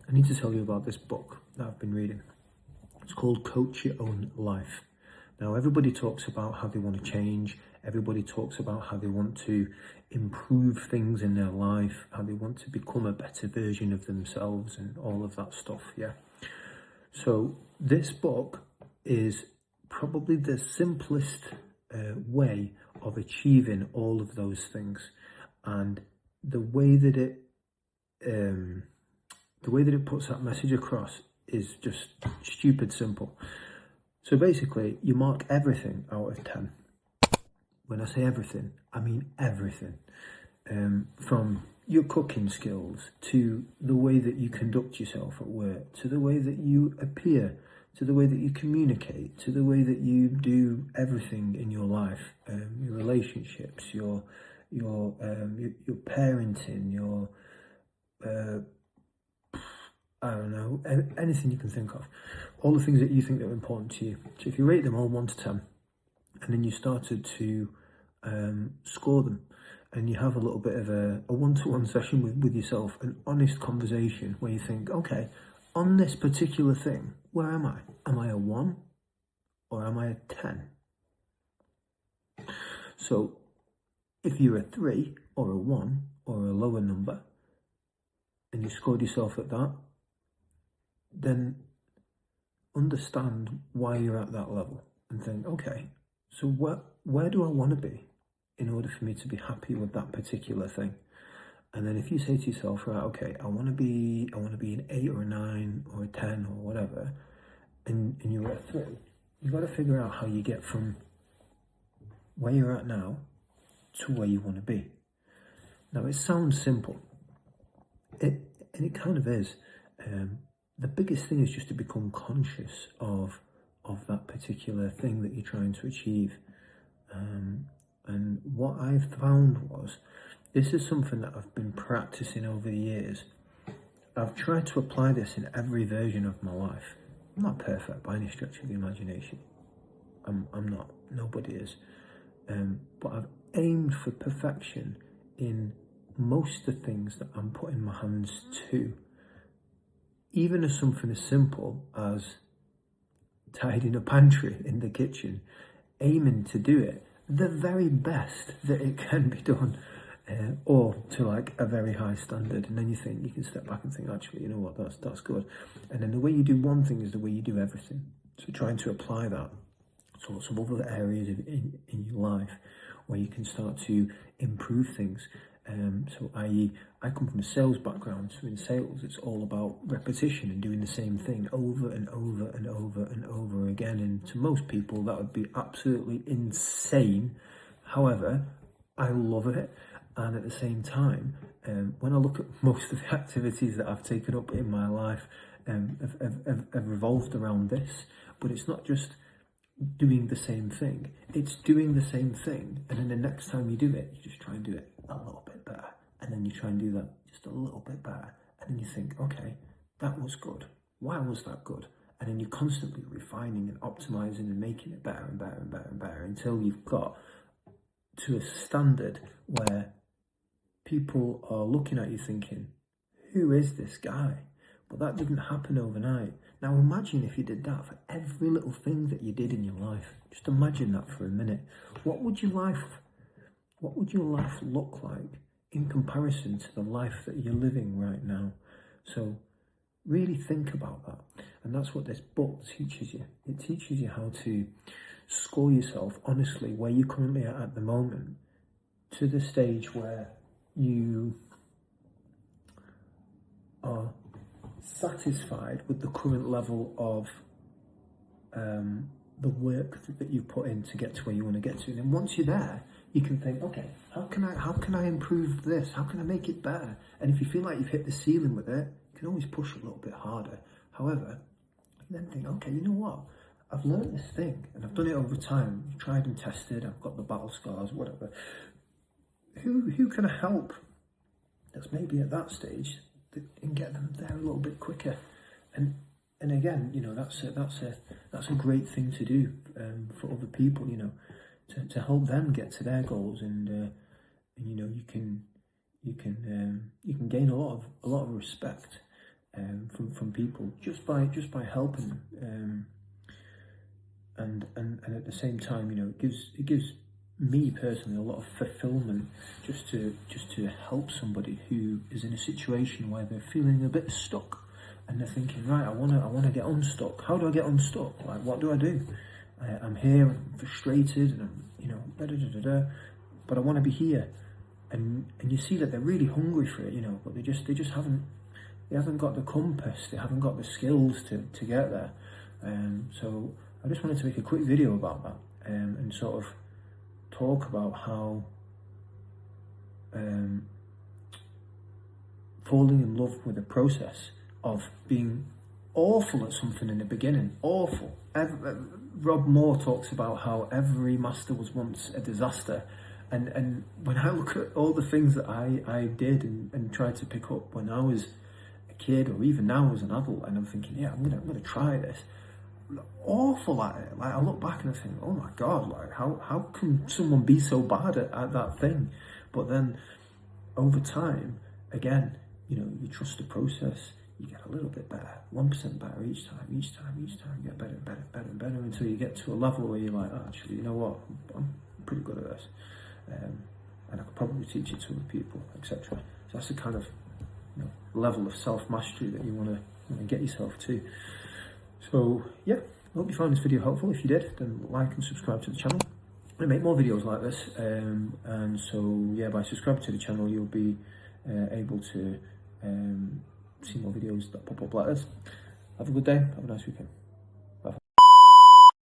I need to tell you about this book that I've been reading. It's called Coach Your Own Life. Now, everybody talks about how they want to change. Everybody talks about how they want to improve things in their life, how they want to become a better version of themselves and all of that stuff, yeah? So this book is probably the simplest way of achieving all of those things. And the way that it puts that message across is just stupid simple. So basically, you mark everything out of 10. When I say everything, I mean everything. From your cooking skills, to the way that you conduct yourself at work, to the way that you appear, to the way that you communicate, to the way that you do everything in your life, your relationships, your parenting, your I don't know, anything you can think of, all the things that you think that are important to you. So if you rate them all 1 to 10, and then you started to score them, and you have a little bit of a one-to-one session with yourself, an honest conversation where you think, okay, on this particular thing, where am I? Am I a 1 or am I a 10? So if you're a 3 or a 1 or a lower number, and you scored yourself at that, then understand why you're at that level and think, okay, so where do I want to be in order for me to be happy with that particular thing? And then if you say to yourself, right, okay, I want to be an 8 or a 9 or a 10 or whatever, and you're at 3, you've got to figure out how you get from where you're at now to where you want to be. Now, it sounds simple, and it kind of is. The biggest thing is just to become conscious of that particular thing that you're trying to achieve. And what I've found was, this is something that I've been practicing over the years. I've tried to apply this in every version of my life. I'm not perfect by any stretch of the imagination. I'm not. Nobody is. But I've aimed for perfection in most of the things that I'm putting my hands to. Even as something as simple as tidying a pantry in the kitchen, aiming to do it the very best that it can be done, or to like a very high standard. And then you can step back and think, actually, you know what, that's good. And then the way you do one thing is the way you do everything. So trying to apply that to lots of other areas in your life where you can start to improve things. So i.e., I come from a sales background, so in sales it's all about repetition and doing the same thing over and over and over and over again, and to most people that would be absolutely insane. However, I love it, and at the same time, when I look at most of the activities that I've taken up in my life have revolved around this. But it's not just doing the same thing, it's doing the same thing, and then the next time you do it, you just try and do it a little bit better, and then you try and do that just a little bit better, and then you think, okay, that was good, why was that good? And then you're constantly refining and optimizing and making it better and better and better and better until you've got to a standard where people are looking at you thinking, who is this guy? But that didn't happen overnight. Now imagine if you did that for every little thing that you did in your life. Just imagine that for a minute. What would your life look like in comparison to the life that you're living right now? So really think about that. And that's what this book teaches you. It teaches you how to score yourself honestly where you're currently at the moment, to the stage where you are satisfied with the current level of the work that you put in to get to where you want to get to. And then once you're there, you can think, okay, how can I improve this? How can I make it better? And if you feel like you've hit the ceiling with it, you can always push a little bit harder. However, you then think, okay, you know what? I've learned this thing and I've done it over time. I've tried and tested. I've got the battle scars, whatever. Who can I help that's maybe at that stage and get them there a little bit quicker? And again, you know, that's a great thing to do for other people, you know, to help them get to their goals, and you know, you can gain a lot of respect from people just by helping them. And at the same time, you know, it gives me personally a lot of fulfillment just to help somebody who is in a situation where they're feeling a bit stuck, and they're thinking, right, I wanna get unstuck. How do I get unstuck? Like, what do I do? I'm here, I'm frustrated, and I'm, you know, but I want to be here. And you see that they're really hungry for it, you know, but they just haven't got the compass, they haven't got the skills to get there. So I just wanted to make a quick video about that, and sort of talk about how falling in love with the process of being awful at something in the beginning, awful. Rob Moore talks about how every master was once a disaster. And when I look at all the things that I did and tried to pick up when I was a kid, or even now as an adult, and I'm thinking, yeah, I'm gonna try this. Awful at it. Like, I look back and I think, oh my God, like how can someone be so bad at that thing? But then over time, again, you know, you trust the process, you get a little bit better, 1% better each time, you get better and better until you get to a level where you're like, oh, actually, you know what, I'm pretty good at this. And I could probably teach it to other people, etc. So that's the kind of, you know, level of self-mastery that you want to get yourself to. So yeah, I hope you found this video helpful. If you did, then like and subscribe to the channel. I make more videos like this, and so yeah, by subscribing to the channel, you'll be able to see more videos that pop up like this. Have a good day. Have a nice weekend.